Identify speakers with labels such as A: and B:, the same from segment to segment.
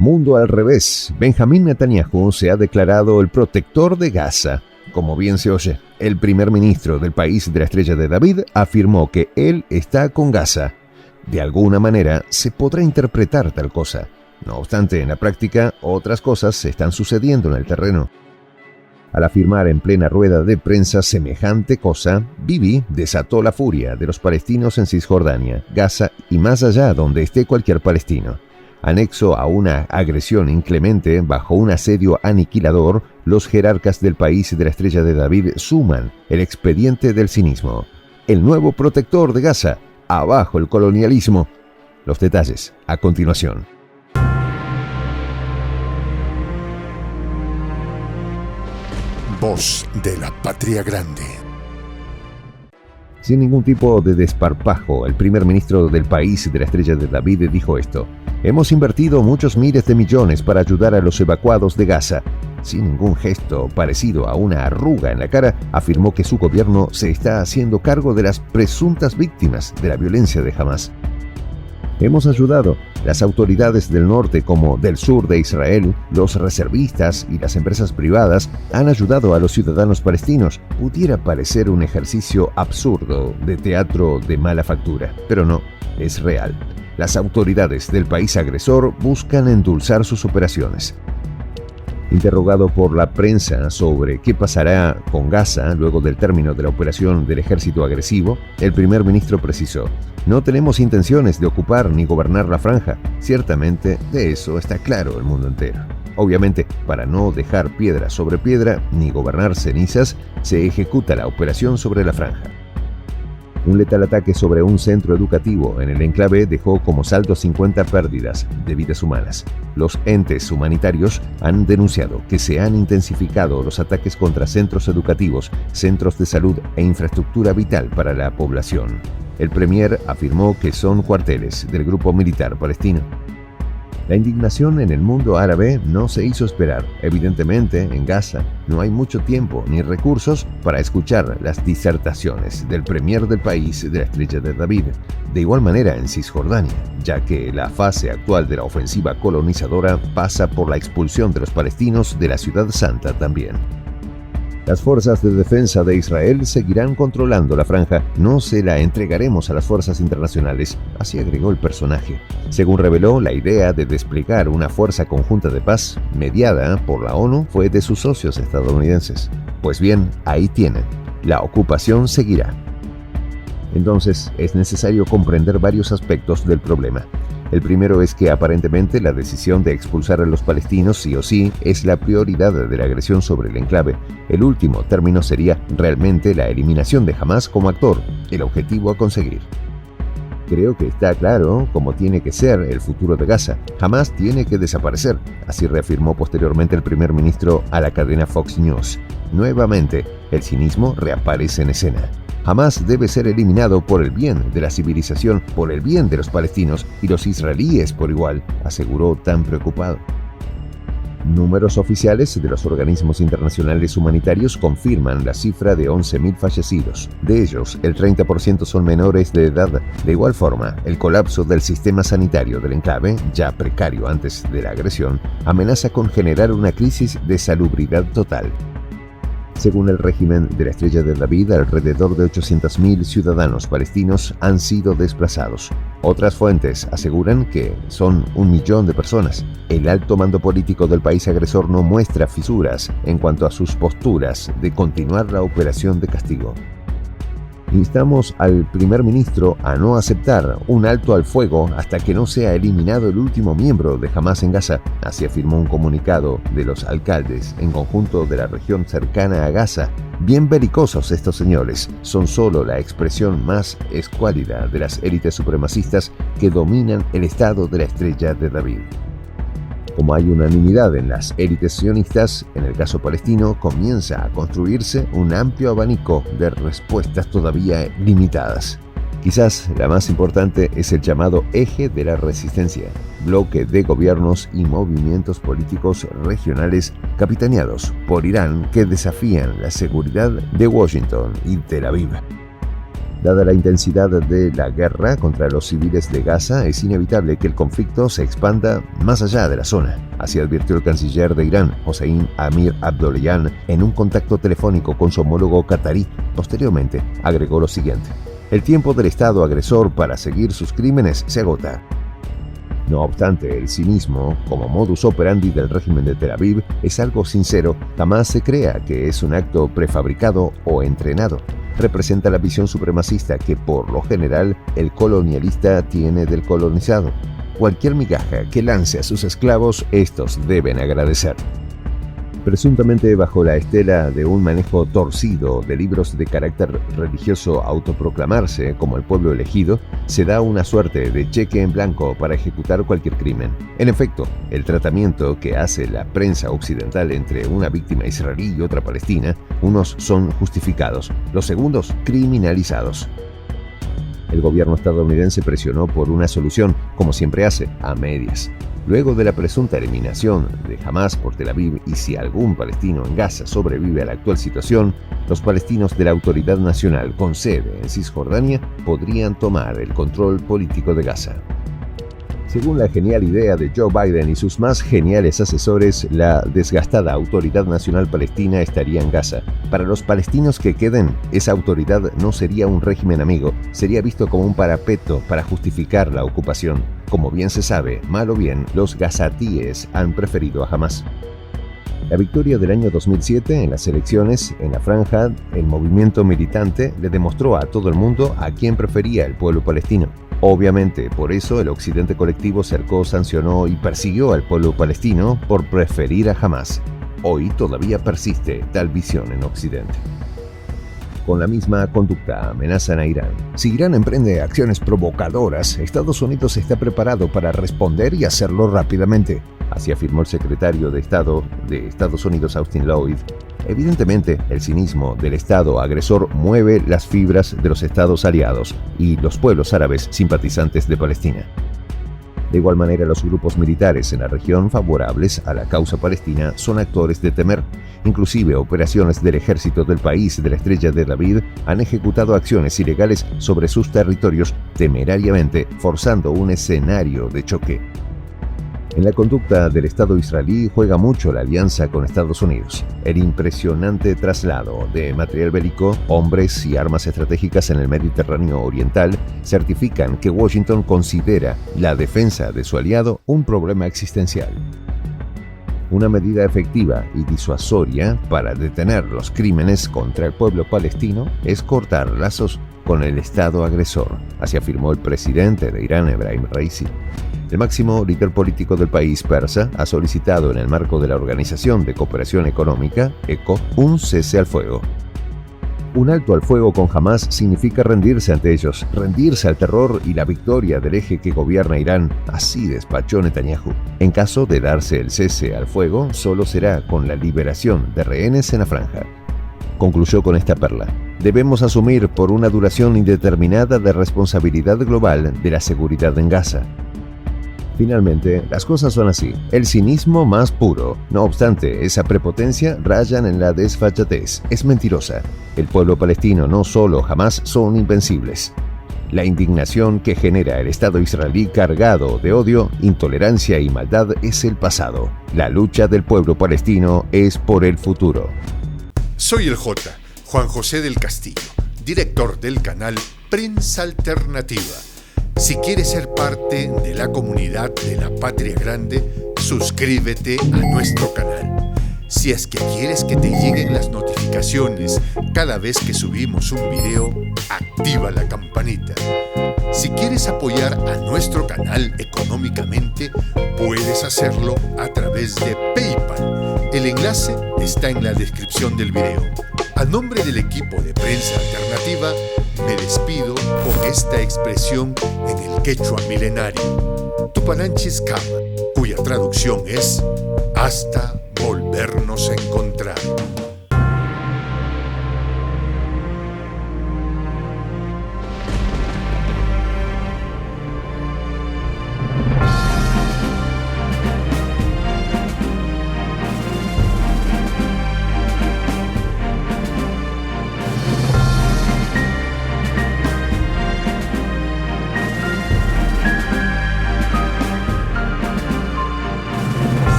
A: Mundo al revés. Benjamín Netanyahu se ha declarado el protector de Gaza. Como bien se oye, el primer ministro del país de la Estrella de David afirmó que él está con Gaza. De alguna manera se podrá interpretar tal cosa. No obstante, en la práctica, otras cosas están sucediendo en el terreno. Al afirmar en plena rueda de prensa semejante cosa, Bibi desató la furia de los palestinos en Cisjordania, Gaza y más allá donde esté cualquier palestino. Anexo a una agresión inclemente bajo un asedio aniquilador, los jerarcas del país de la Estrella de David suman el expediente del cinismo. El nuevo protector de Gaza, abajo el colonialismo. Los detalles a continuación.
B: Voz de la Patria Grande.
A: Sin ningún tipo de desparpajo, el primer ministro del país de la Estrella de David dijo esto: hemos invertido muchos miles de millones para ayudar a los evacuados de Gaza. Sin ningún gesto parecido a una arruga en la cara, afirmó que su gobierno se está haciendo cargo de las presuntas víctimas de la violencia de Hamás. Hemos ayudado. Las autoridades del norte como del sur de Israel, los reservistas y las empresas privadas han ayudado a los ciudadanos palestinos. Pudiera parecer un ejercicio absurdo de teatro de mala factura, pero no, es real. Las autoridades del país agresor buscan endulzar sus operaciones. Interrogado por la prensa sobre qué pasará con Gaza luego del término de la operación del ejército agresivo, el primer ministro precisó: no tenemos intenciones de ocupar ni gobernar la franja. Ciertamente, de eso está claro el mundo entero. Obviamente, para no dejar piedra sobre piedra ni gobernar cenizas, se ejecuta la operación sobre la franja. Un letal ataque sobre un centro educativo en el enclave dejó como saldo 50 pérdidas de vidas humanas. Los entes humanitarios han denunciado que se han intensificado los ataques contra centros educativos, centros de salud e infraestructura vital para la población. El premier afirmó que son cuarteles del grupo militar palestino. La indignación en el mundo árabe no se hizo esperar. Evidentemente, en Gaza no hay mucho tiempo ni recursos para escuchar las disertaciones del premier del país de la Estrella de David. De igual manera en Cisjordania, ya que la fase actual de la ofensiva colonizadora pasa por la expulsión de los palestinos de la Ciudad Santa también. Las fuerzas de defensa de Israel seguirán controlando la franja. No se la entregaremos a las fuerzas internacionales, así agregó el personaje. Según reveló, la idea de desplegar una fuerza conjunta de paz, mediada por la ONU, fue de sus socios estadounidenses. Pues bien, ahí tienen. La ocupación seguirá. Entonces, es necesario comprender varios aspectos del problema. El primero es que aparentemente la decisión de expulsar a los palestinos sí o sí es la prioridad de la agresión sobre el enclave. El último término sería realmente la eliminación de Hamás como actor, el objetivo a conseguir. Creo que está claro cómo tiene que ser el futuro de Gaza. Hamás tiene que desaparecer, así reafirmó posteriormente el primer ministro a la cadena Fox News. Nuevamente, el cinismo reaparece en escena. Hamás debe ser eliminado por el bien de la civilización, por el bien de los palestinos y los israelíes por igual, aseguró tan preocupado. Números oficiales de los organismos internacionales humanitarios confirman la cifra de 11.000 fallecidos. De ellos, el 30% son menores de edad. De igual forma, el colapso del sistema sanitario del enclave, ya precario antes de la agresión, amenaza con generar una crisis de salubridad total. Según el régimen de la Estrella de David, alrededor de 800.000 ciudadanos palestinos han sido desplazados. Otras fuentes aseguran que son 1 millón de personas. El alto mando político del país agresor no muestra fisuras en cuanto a sus posturas de continuar la operación de castigo. Instamos al primer ministro a no aceptar un alto al fuego hasta que no sea eliminado el último miembro de Hamás en Gaza, así afirmó un comunicado de los alcaldes en conjunto de la región cercana a Gaza. Bien belicosos estos señores, son solo la expresión más escuálida de las élites supremacistas que dominan el estado de la Estrella de David. Como hay unanimidad en las élites sionistas, en el caso palestino comienza a construirse un amplio abanico de respuestas todavía limitadas. Quizás la más importante es el llamado Eje de la Resistencia, bloque de gobiernos y movimientos políticos regionales capitaneados por Irán que desafían la seguridad de Washington y Tel Aviv. Dada la intensidad de la guerra contra los civiles de Gaza, es inevitable que el conflicto se expanda más allá de la zona. Así advirtió el canciller de Irán, Hossein Amir Abdollahian, en un contacto telefónico con su homólogo catarí. Posteriormente, agregó lo siguiente: el tiempo del Estado agresor para seguir sus crímenes se agota. No obstante, el cinismo, como modus operandi del régimen de Tel Aviv, es algo sincero. Jamás se crea que es un acto prefabricado o entrenado. Representa la visión supremacista que, por lo general, el colonialista tiene del colonizado. Cualquier migaja que lance a sus esclavos, estos deben agradecer. Presuntamente bajo la estela de un manejo torcido de libros de carácter religioso autoproclamarse como el pueblo elegido, se da una suerte de cheque en blanco para ejecutar cualquier crimen. En efecto, el tratamiento que hace la prensa occidental entre una víctima israelí y otra palestina, unos son justificados, los segundos criminalizados. El gobierno estadounidense presionó por una solución, como siempre hace, a medias. Luego de la presunta eliminación de Hamás por Tel Aviv, y si algún palestino en Gaza sobrevive a la actual situación, los palestinos de la Autoridad Nacional con sede en Cisjordania podrían tomar el control político de Gaza. Según la genial idea de Joe Biden y sus más geniales asesores, la desgastada Autoridad Nacional Palestina estaría en Gaza. Para los palestinos que queden, esa autoridad no sería un régimen amigo, sería visto como un parapeto para justificar la ocupación. Como bien se sabe, mal o bien, los gazatíes han preferido a Hamás. La victoria del año 2007 en las elecciones en la franja, el movimiento militante le demostró a todo el mundo a quién prefería el pueblo palestino. Obviamente, por eso el occidente colectivo cercó, sancionó y persiguió al pueblo palestino por preferir a Hamás. Hoy todavía persiste tal visión en Occidente. Con la misma conducta amenazan a Irán. Si Irán emprende acciones provocadoras, Estados Unidos está preparado para responder y hacerlo rápidamente. Así afirmó el secretario de Estado de Estados Unidos, Austin Lloyd. Evidentemente, el cinismo del Estado agresor mueve las fibras de los Estados aliados y los pueblos árabes simpatizantes de Palestina. De igual manera, los grupos militares en la región favorables a la causa palestina son actores de temer. Inclusive, operaciones del ejército del país de la Estrella de David han ejecutado acciones ilegales sobre sus territorios temerariamente, forzando un escenario de choque. En la conducta del Estado israelí juega mucho la alianza con Estados Unidos. El impresionante traslado de material bélico, hombres y armas estratégicas en el Mediterráneo Oriental certifican que Washington considera la defensa de su aliado un problema existencial. Una medida efectiva y disuasoria para detener los crímenes contra el pueblo palestino es cortar lazos con el Estado agresor, así afirmó el presidente de Irán, Ebrahim Raisi. El máximo líder político del país persa ha solicitado en el marco de la Organización de Cooperación Económica, ECO, un cese al fuego. Un alto al fuego con Hamás significa rendirse ante ellos, rendirse al terror y la victoria del eje que gobierna Irán, así despachó Netanyahu. En caso de darse el cese al fuego, solo será con la liberación de rehenes en la franja. Concluyó con esta perla: debemos asumir por una duración indeterminada de responsabilidad global de la seguridad en Gaza. Finalmente, las cosas son así, el cinismo más puro. No obstante, esa prepotencia rayan en la desfachatez, es mentirosa. El pueblo palestino no solo jamás son invencibles. La indignación que genera el Estado israelí cargado de odio, intolerancia y maldad es el pasado. La lucha del pueblo palestino es por el futuro.
B: Soy el J, Juan José del Castillo, director del canal Prensa Alternativa. Si quieres ser parte de la comunidad de la Patria Grande, suscríbete a nuestro canal. Si es que quieres que te lleguen las notificaciones cada vez que subimos un video, activa la campanita. Si quieres apoyar a nuestro canal económicamente, puedes hacerlo a través de PayPal. El enlace está en la descripción del video. A nombre del equipo de Prensa Alternativa, me despido con esta expresión en el quechua milenario, Tupananchis Kama, cuya traducción es hasta volvernos a encontrar.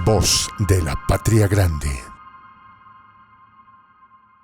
B: Voz de la Patria Grande.